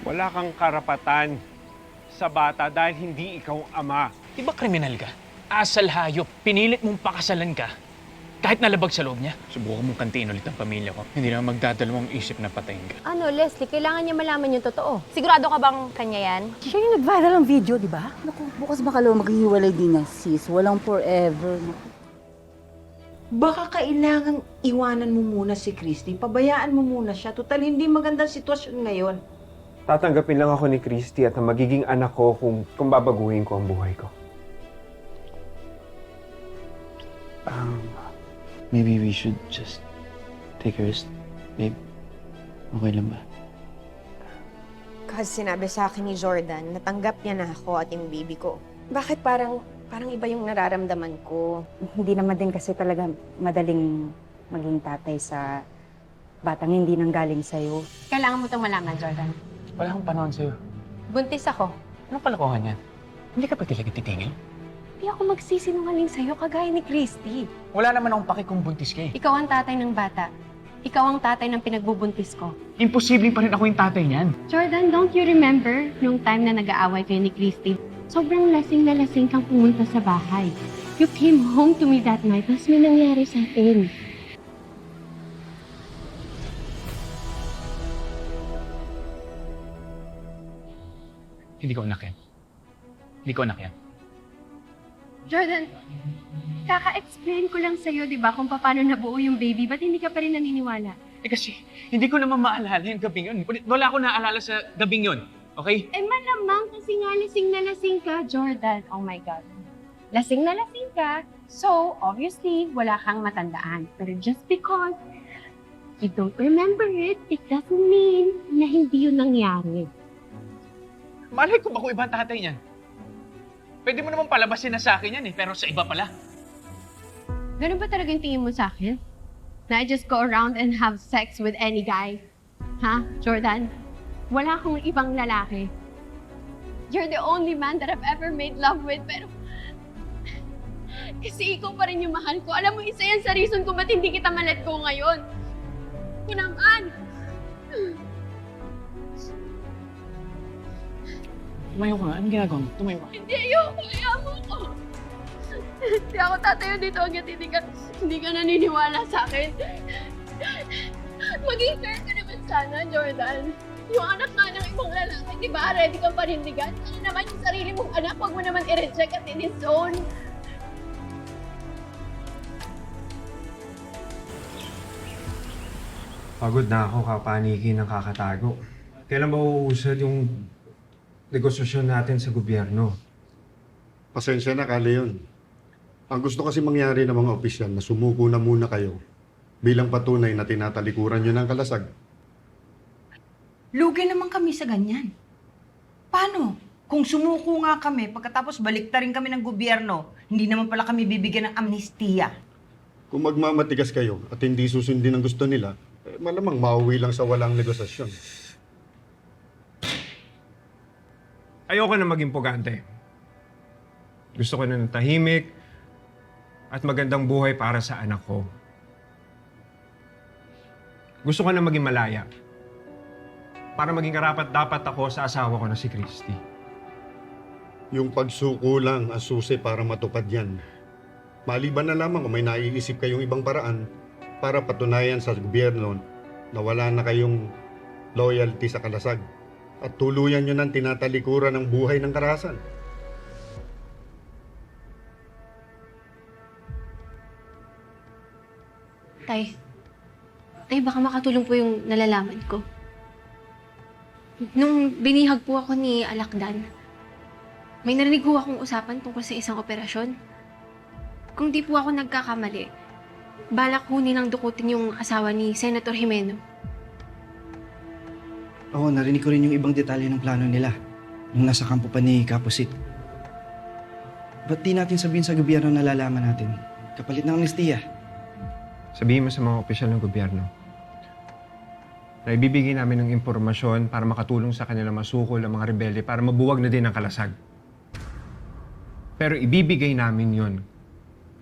Wala kang karapatan sa bata dahil hindi ikaw ang ama. Di ba kriminal ka? Asal hayop, pinilit mong pakasalan ka. Kahit nalabag sa loob niya. Subukan mong kantiin ulit ang pamilya ko. Hindi na magdadalawang isip na patayin ka. Ano, Leslie, kailangan niya malaman yung totoo. Sigurado ka bang kanya yan? Siya yung nag-viral ang video, di ba? Naku, bukas bakalaw maghihiwalay din na sis. Walang forever. Naku. Baka kailangan iwanan mo muna si Christy. Pabayaan mo muna siya. Total, hindi magandang sitwasyon ngayon. Tatanggapin lang ako ni Christy at ang magiging anak ko kung babaguhin ko ang buhay ko. Maybe we should just take a rest, babe. Okay lang ba? Kasi sinabi sa akin ni Jordan, natanggap niya na ako at yung baby ko. Bakit parang iba yung nararamdaman ko? Hindi naman din kasi talaga madaling maging tatay sa batang hindi nanggaling sa'yo. Kailangan mo itong malaman, Jordan. Wala akong panahon sa'yo. Buntis ako. Anong kalokohan yan? Hindi ka ba talaga titingin? Hindi ako magsisinungaling sa'yo kagaya ni Christy. Wala naman akong paki kung buntis ka eh. Ikaw ang tatay ng bata. Ikaw ang tatay ng pinagbubuntis ko. Imposibleng pa rin ako yung tatay niyan. Jordan, don't you remember nung time na nag-aaway kayo ni Christy? Sobrang lasing na lasing kang pumunta sa bahay. You came home to me that night, tapos may nangyari sa atin. Hindi ko anak yan. Hindi ko anak yan. Jordan, kaka-explain ko lang sa'yo, di ba, kung paano nabuo yung baby, ba't hindi ka pa rin naniniwala? Eh kasi, hindi ko naman maalala yung gabing yun. Wala akong naaalala sa gabing yun. Okay? Eh malamang kasi nga lasing na lasing ka, Jordan. Oh my God. Lasing na lasing ka, so obviously wala kang matandaan. Pero just because you don't remember it, it doesn't mean na hindi yun nangyari. Malay ko ba kung ibang tatay niyan? Pwede mo naman palabasin na sa akin yan eh, pero sa iba pala. Ganun ba talaga yung tingin mo sa akin? Na I just go around and have sex with any guy? Ha, Jordan? Wala akong ibang lalaki. You're the only man that I've ever made love with, pero... Kasi ikaw pa rin yung mahal ko. Alam mo, isa yan sa reason kung ba't hindi kita malet ko ngayon. Ito naman! Tumayo ka nga. Anong ginagawa mo? Tumayo ka. Hindi, ayoko. Ayamo ko. Hindi ako tatayo dito hanggat hindi ka naniniwala sa akin. Maging fair ka naman sana, Jordan. Yung anak nga ng ibang lalaki, di ba? Ready kang panindigan? Ano naman yung sarili mong anak, huwag mo naman i-reject at i-disown. Pagod na ako kapaniki ng kakatago. Kailan ba uusad yung negosasyon natin sa gobyerno? Pasensya na, Kale yun. Ang gusto kasi mangyari ng mga opisyal na sumuko na muna kayo bilang patunay na tinatalikuran nyo ng kalasag. Lugi naman kami sa ganyan. Paano? Kung sumuko nga kami, pagkatapos baliktarin kami ng gobyerno, hindi naman pala kami bibigyan ng amnestiya. Kung magmamatigas kayo at hindi susundin ang gusto nila, malamang mauwi lang sa walang negosasyon. Ayoko na maging pugante. Gusto ko na ng tahimik at magandang buhay para sa anak ko. Gusto ko na maging malaya para maging karapat-dapat ako sa asawa ko na si Christy. Yung pagsuko lang ang susi para matupad yan. Maliban na lamang kung may naiisip kayong ibang paraan para patunayan sa gobyerno na wala na kayong loyalty sa kalasag at tuluyan nyo ng tinatalikuran ng buhay ng karahasan. Tay, baka makatulong po yung nalalaman ko. Nung binihag po ako ni Alakdan, may narinig po akong usapan tungkol sa isang operasyon. Kung di po ako nagkakamali, balak ho nilang dukutin yung asawa ni Senator Jimeno. Oo, narinig ko rin yung ibang detalye ng plano nila nung nasa kampo pa ni Kapusit. Ba't di natin sabihin sa gobyerno na nalalaman natin? Kapalit ng amnestiya. Sabihin mo sa mga opisyal ng gobyerno na ibibigay namin ng impormasyon para makatulong sa kanila masukol ang mga rebelde para mabuwag na din ang kalasag. Pero ibibigay namin yon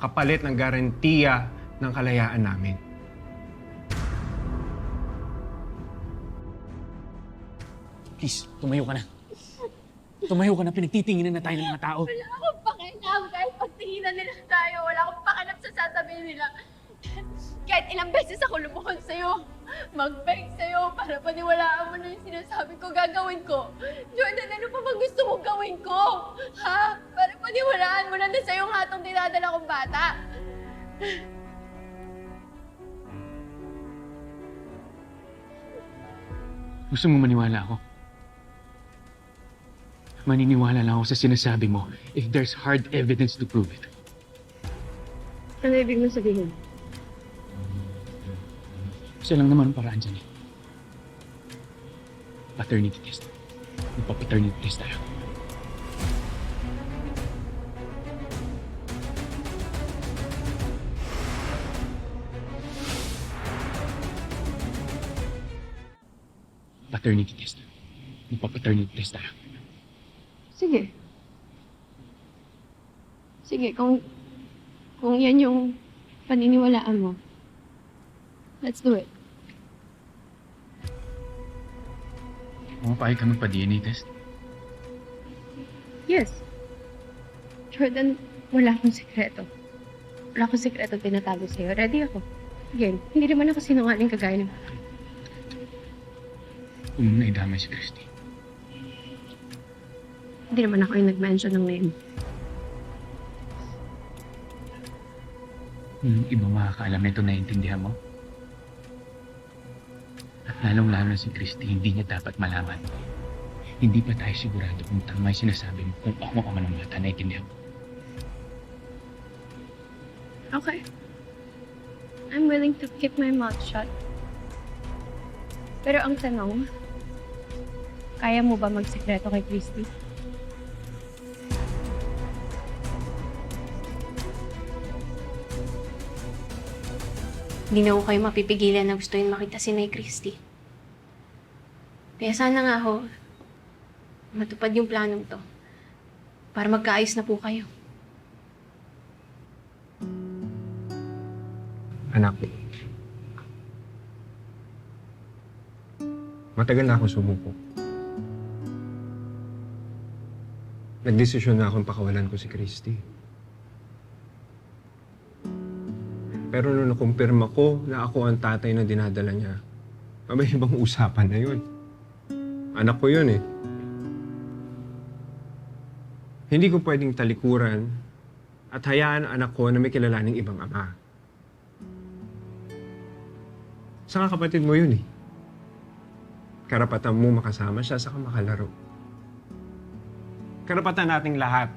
kapalit ng garantiya ng kalayaan namin. Please, tumayo ka na. Tumayo ka na, pinagtitinginan na tayo ng mga tao. Wala akong pakialam. Kahit pagtinginan nila tayo, wala akong pakialam sa sasabihin nila. Kahit ilang beses ako lumuhod sa'yo, mag-beg sa'yo para paniwalaan mo na yung sinasabi ko, gagawin ko. Jordan, ano pa bang gusto mong gawin ko? Ha? Para paniwalaan mo na sa'yo nga itong dinadala kong bata. Gusto mo maniwala ako? Maniniwala lang ako sa sinasabi mo if there's hard evidence to prove it. Ano ibig mo sabihin? Isa lang naman ang paraan dyan eh. Paternity test. Magpa-paternity test tayo. Paternity test. Magpa-paternity test tayo. Sige. Sige, kung yan yung paniniwalaan mo, let's do it. Pumapayag ka magpa-DNA test? Yes. Jordan, wala akong sekreto. Wala akong sekreto tinatago sa'yo. Ready ako. Again, hindi naman ako sinungaling kagaya ng... Huwag mo na idamay si Christy. Hindi naman ako yung nag-mention ng name. Yung ibang makakaalam na ito, naiintindihan mo? At lalong-lalo na si Christy, hindi niya dapat malaman. Hindi pa tayo sigurado kung tama yung sinasabi mo kung ako ka man ng bata, naiintindihan mo? Okay. I'm willing to keep my mouth shut. Pero ang tanong, kaya mo ba magsekreto kay Christy? Hindi na ko kayo mapipigilan na gusto yung makita si Nay Christy. Kaya sana nga ho, matupad yung planong to. Para magkaayos na po kayo. Anak, matagal na akong sumuko. Nagdesisyon na akong pakawalan ko si Christy. Pero nung nakumpirma ko na ako ang tatay na dinadala niya, may ibang usapan na yun. Anak ko yun eh. Hindi ko pwedeng talikuran at hayaan ang anak ko na may kilalaning ibang ama. Saka kapatid mo yun eh. Karapatan mo makasama siya saka makalaro. Karapatan nating lahat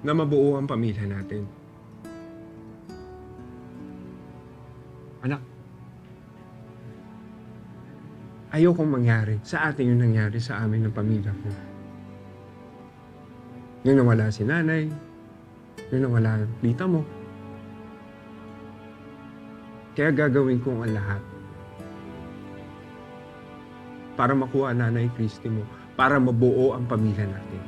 na mabuo ang pamilya natin. Anak, ayokong mangyari sa atin yung nangyari sa amin ng pamilya ko. Yung nawala si nanay, yung nawala ang tita mo. Kaya gagawin ko ang lahat para makuha ang nanay Christy mo, para mabuo ang pamilya natin.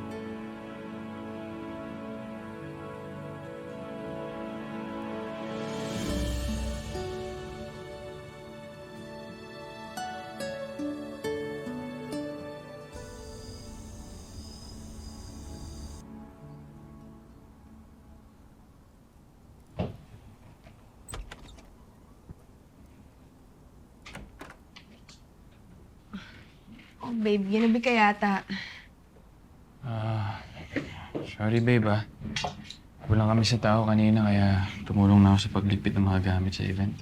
Oh, babe, ginabi ka yata. Sorry babe ah. Kulang kami sa tao kanina kaya tumulong na ako sa pagligpit ng mga gamit sa event.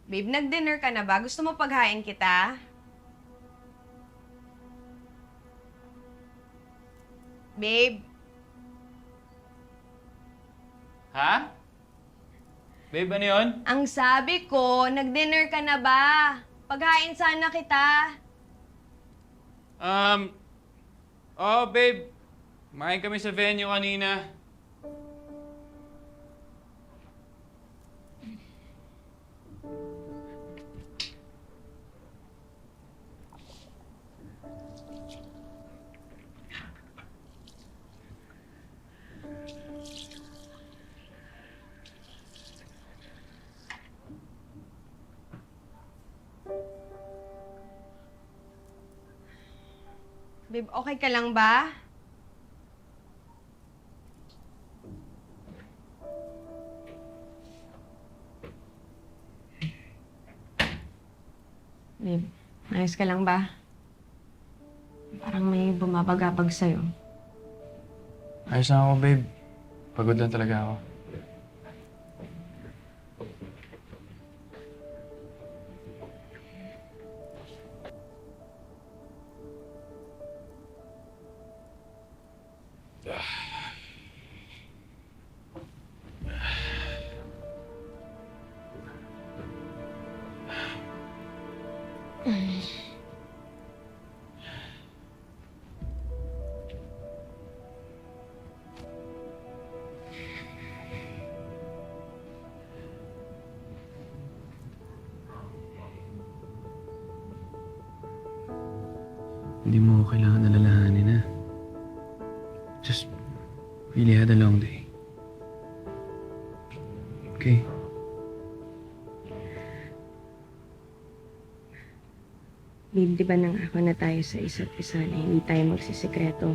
Babe, nag-dinner ka na ba? Gusto mo paghain kita? Babe, Ha? Babe, ano yun? ang sabi ko, nag-dinner ka na ba? Paghain sana kita. Oh babe. Kumain kami sa venue kanina. Babe, okay ka lang ba? Babe, ayos ka lang ba? Parang may bumabagabag sa'yo. Ayos na ako, babe. Pagod lang talaga ako. Hindi mo kailangan alalahanin na. Just really had a long day. Okay? Babe, di ba nangako na tayo sa isa't isa na hindi tayo magsisikreto?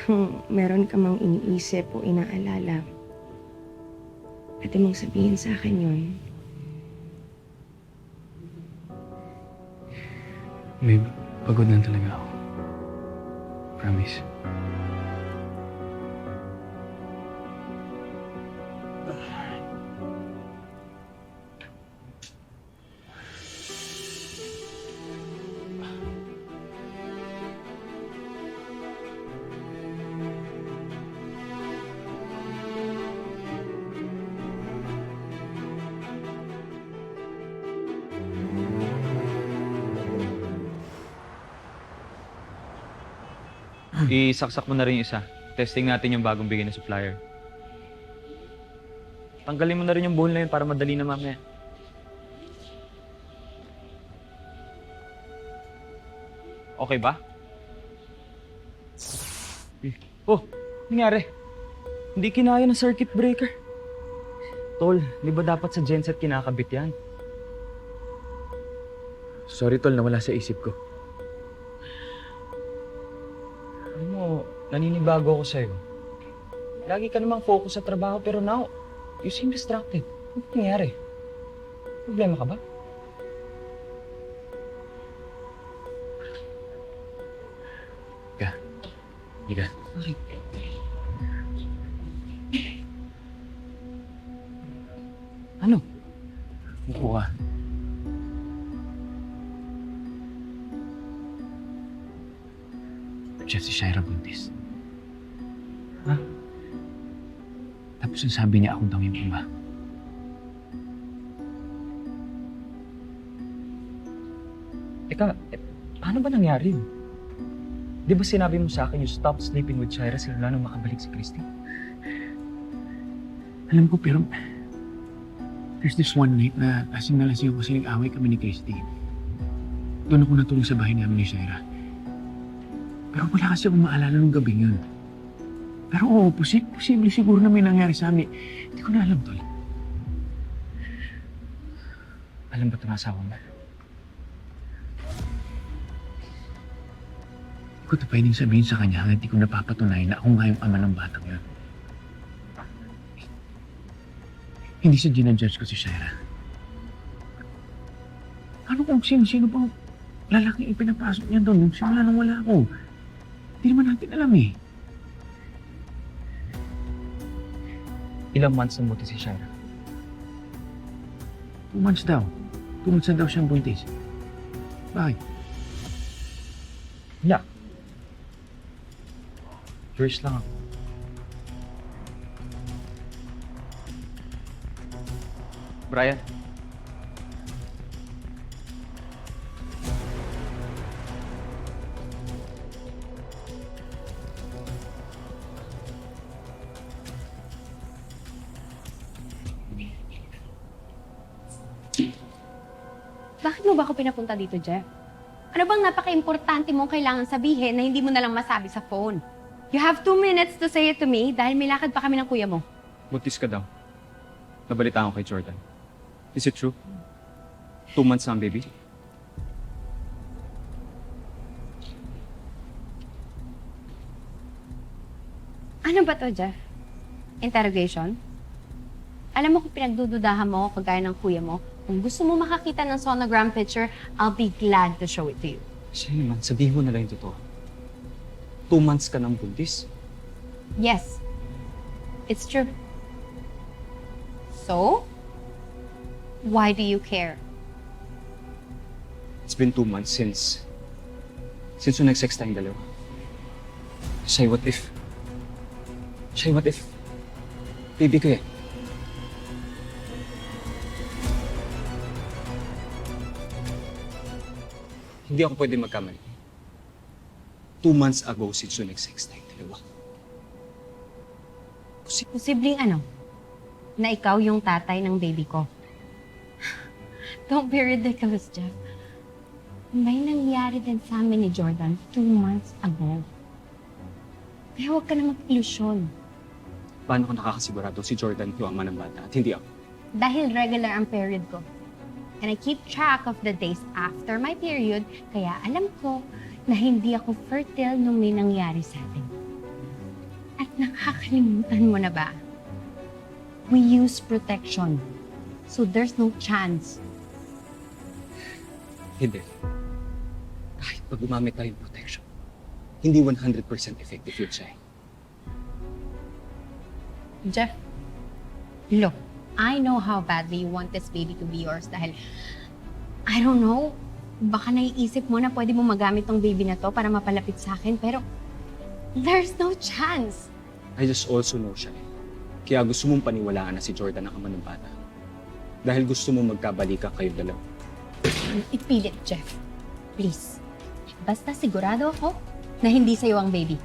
Kung meron ka mang iniisip o inaalala, pwede mong sabihin sa akin yun. Babe, pagod lang talaga ako. Promise. Isaksak mo na rin yung isa. Testing natin yung bagong bigay na supplier. Tanggalin mo na rin yung buhol na yun para madali na mamaya. Okay ba? Oh, nangyari? Hindi kinaya ng circuit breaker. Tol, di ba dapat sa genset kinakabit yan? Sorry, tol, nawala sa isip ko. Alam mo, naninibago ako sa'yo. Lagi ka namang focus sa trabaho pero now, you seem distracted. Ano nangyari? Problema ka ba? Higa. Bakit? Ano? Upo ka. Siya si Shaira buntis. Ha? Tapos ang sabi niya akong daw yung iba. Teka, paano ba nangyari yun? Di ba sinabi mo sa akin you stop sleeping with Shaira simula nung makabalik si Christy? Alam ko, pero there's this one night na lasing ako kasi nag-away kami ni Christy. Doon ako natulog sa bahay namin ni Shaira. Pero wala kasi akong maalala nung gabing yun. Pero oo, posible siguro na may nangyari sa amin. Hindi ko na alam, tol. Alam ba ito na asawa mo? Hindi ko ito pwedeng sabihin sa kanya hanggang hindi ko napapatunayan na ako nga yung ama ng batang yun. Hindi siya ginajudge ko si Shaira. Ano kung sino bang lalaking ipinapasok niya doon nung simula nang wala ako? Hindi naman natin alam eh. Ilang months na buti si Shaira? 2 months daw. 2 months na daw siyang buntis. Bakit? Wala. Curious lang ako. Brian? Bakit mo ba ako pinapunta dito, Jeff? Ano bang napaka-importante mong kailangan sabihin na hindi mo na lang masabi sa phone? You have 2 minutes to say it to me dahil may lakad pa kami ng kuya mo. Buntis ka daw. Nabalitaan ko kay Jordan. Is it true? 2 months na ang baby? Ano ba to, Jeff? Interrogation? Alam mo kung pinagdududahan mo ako kagaya ng kuya mo, kung gusto mo makakita ng sonogram picture, I'll be glad to show it to you. Sige naman, sabihin mo na lang yung totoo. 2 months ka ng buntis. Yes, it's true. So, why do you care? It's been 2 months since yung nag-sex tayong dalawa. Shay, what if? Baby ko eh. Hindi ako pwede magkamali. 2 months ago since yung nag-sex tayong dalawa. Posibleng ano? Na ikaw yung tatay ng baby ko. Don't be ridiculous, Jeff. May nangyari din sa amin ni Jordan 2 months ago. Kaya huwag ka na mag-ilusyon. Paano ko nakakasigurado si Jordan yung ama ng bata at hindi ako? Dahil regular ang period ko. And I keep track of the days after my period, kaya alam ko na hindi ako fertile nung may nangyari sa atin. At nakakalimutan mo na ba? We use protection. So there's no chance. Hindi. Kahit pag gumamit tayo ng protection, hindi 100% effective yun siya. Jeff, look, I know how badly you want this baby to be yours dahil, I don't know, baka naiisip mo na pwede mo magamit tong baby na to para mapalapit sa akin, pero there's no chance. I just also know siya. Kaya gusto mong paniwalaan na si Jordan ang ama ng bata. Dahil gusto mong magkabalikan kayo dalawa. Ipilit, Jeff. Please. Basta sigurado ako na hindi sa'yo ang baby.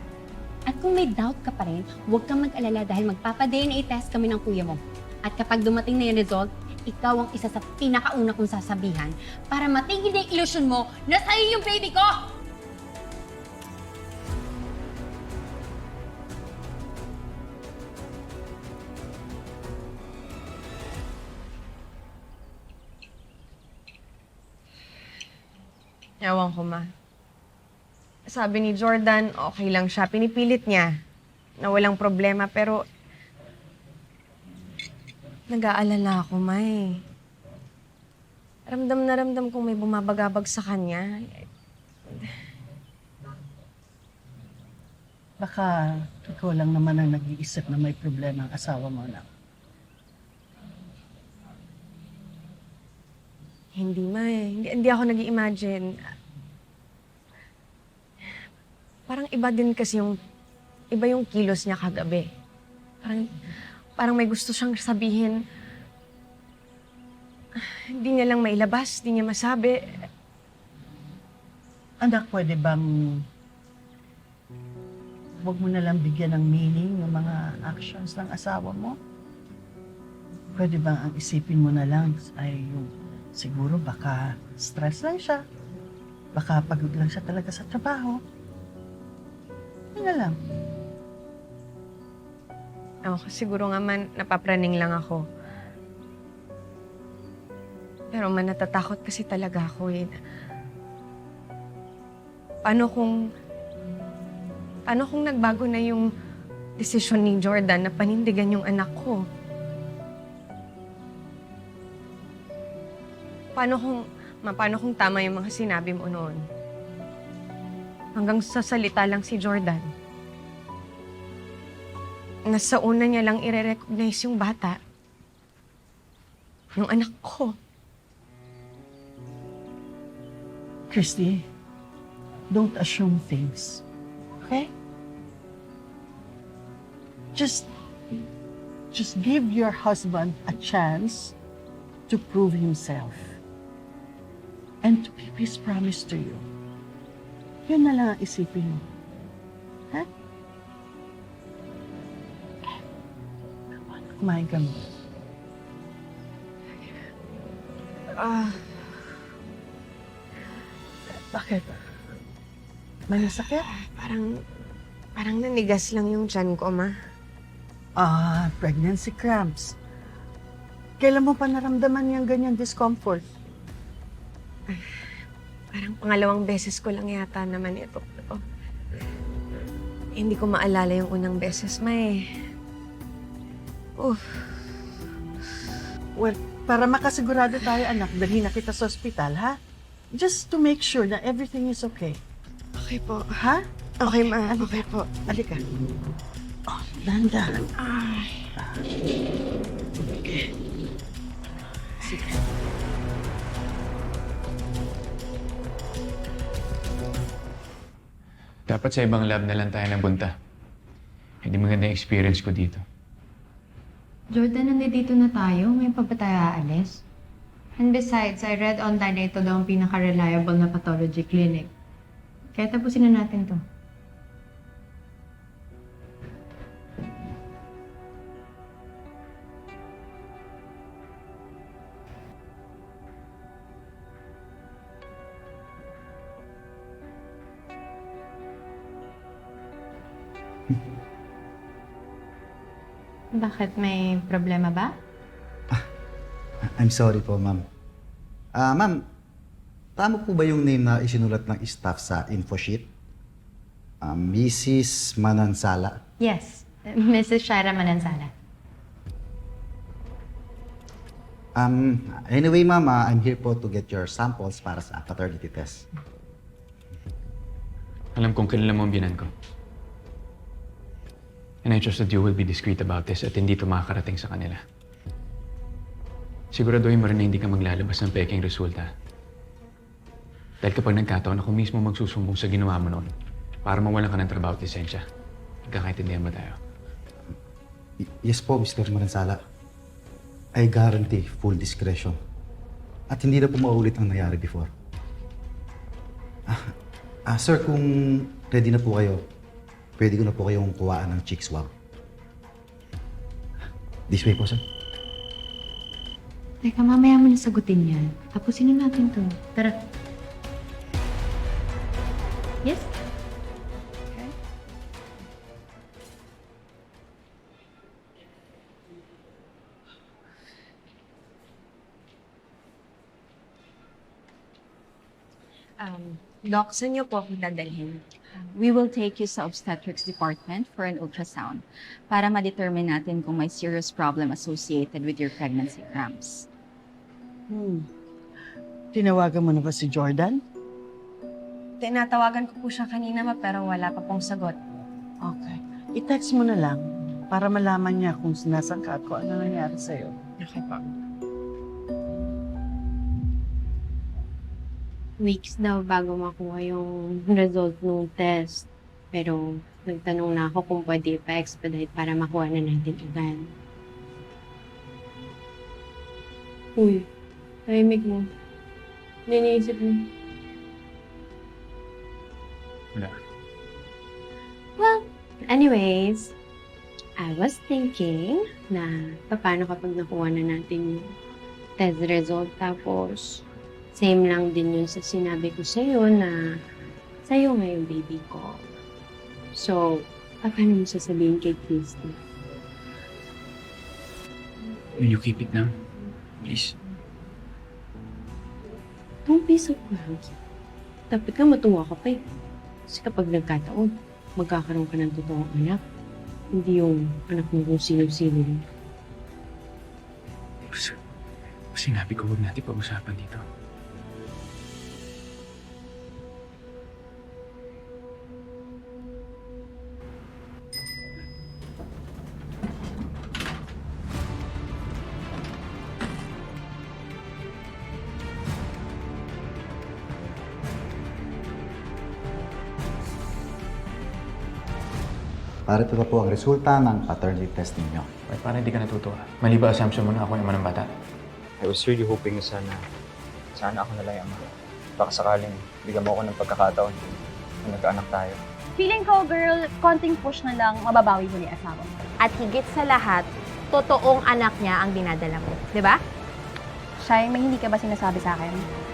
At kung may doubt ka pa rin, huwag kang mag-alala dahil magpapa-DNA test kami ng kuya mo. At kapag dumating na yung result, ikaw ang isa sa pinakauna kong sasabihan para matigil na yung illusion mo na sa'yo yung baby ko! Ewan ko, ma. Sabi ni Jordan, okay lang siya. Pinipilit niya na walang problema, pero nag-aalala ako, ma eh. Ramdam na ramdam kong may bumabagabag sa kanya. Baka ikaw lang naman ang nag-iisip na may problema ang asawa mo na. Hindi, ma eh. Hindi ako nag-i-imagine. Parang iba din kasi iba yung kilos niya kagabi. Parang may gusto siyang sabihin. Hindi niya lang mailabas, hindi niya masabi. Anak, pwede bang huwag mo na lang bigyan ng meaning yung mga actions ng asawa mo? Pwede bang ang isipin mo na lang ay yung siguro baka stress lang siya. Baka pagod lang siya talaga sa trabaho. Yun na lang. Siguro nga man, napapraning lang ako. Pero natatakot kasi talaga ako eh. Paano kung nagbago na yung desisyon ni Jordan na panindigan yung anak ko? Paano kung tama yung mga sinabi mo noon? Hanggang sa salita lang si Jordan. Nasa una niya lang i-recognize yung bata. Yung anak ko. Christy, don't assume things. Okay? Just give your husband a chance to prove himself and to keep his promise to you. Yun na lang ang isipin mo. Ha? Kumain ka mo. Bakit? May nasakit? Parang nanigas lang yung tiyan ko, ma. Pregnancy cramps. Kailan mo pa naramdaman yung ganyan discomfort? Parang pangalawang beses ko lang yata naman ito. Hindi ko maalala yung unang beses, May. Well, para makasigurado tayo, anak, dalhin na kita sa ospital, ha? Just to make sure na everything is okay. Okay po. Ha? Okay, ma. Okay po. Halika. Oh, dahan-dahan. Okay. Sige. Dapat sa ibang lab na lang tayo nabunta. Hindi maganda yung experience ko dito. Jordan, nandito na tayo. May pa ba tayo aalis? And besides, I read online na ito daw ang pinaka-reliable na pathology clinic. Kaya tapusin na natin to. Bakit? May problema ba? I'm sorry po, ma'am. Ma'am, tama po ba yung name na isinulat ng staff sa info sheet? Mrs. Manansala. Yes. Mrs. Shaira Manansala. Anyway, ma'am, I'm here po to get your samples para sa paternity test. Alam kong kilala mo ang binan ko. And I trust that you will be discreet about this at hindi ito makakarating sa kanila. Siguraduhin mo rin na hindi ka maglalabas ng peking resulta. Dahil kapag nagkataon, ako mismo magsusumbong sa ginawa mo noon para mawalan ka ng trabaho at lisensya. Nagkakaintindihan ba tayo? Yes po, Mr. Manansala. I guarantee full discretion. At hindi na po maulit ang nangyari before. Sir, kung ready na po kayo, pwede ko na po kayong kuhaan ng cheek swab. This way po, sir. Teka, mamaya mo na sagutin yan. Tapusin na natin to. Tara. Yes? Okay. Doc, saan niyo po ako dadalhin? We will take you sa obstetrics department for an ultrasound para ma-determine natin kung may serious problem associated with your pregnancy cramps. Tinawagan mo na ba si Jordan? Tinatawagan ko po siya kanina, ma, pero wala pa pong sagot. Okay. I-text mo na lang para malaman niya kung sinasan ka at kung ano nangyari sa'yo. Okay po. Weeks daw bago makuha yung result ng test. Pero nagtanong na ako kung pwede pa-expedite para makuha na natin agad. Uy, tahimik mo. Niniisip mo. Wala. Well, anyways, I was thinking na paano kapag nakuha na natin yung test result tapos same lang din yun sa sinabi ko sa'yo na sa'yo nga yung baby ko. So, paano mo sasabihin kay Christy? Will you keep it now? Please. Don't be so cranky. Dapat nga matuwa ka pa eh. Kasi kapag nagkataon, magkakaroon ka ng totoong anak. Hindi yung anak mo kung sino-sino. Sinabi ko huwag natin pag-usapan dito. Para ito na po ang resulta ng paternity test ninyo. Wait, parang hindi ka natutuwa. Mali ba assumption mo na ako yung ama ng bata? I was really hoping na sana ako na lang yung ama. Baka sakaling bigyan mo ako ng pagkakataon na nagkaanak tayo. Feeling ko, girl, konting push na lang, mababawi mo ni asawa mo. At higit sa lahat, totoong anak niya ang dinadala mo. Di ba? Shai, may hindi ka ba sinasabi sa akin?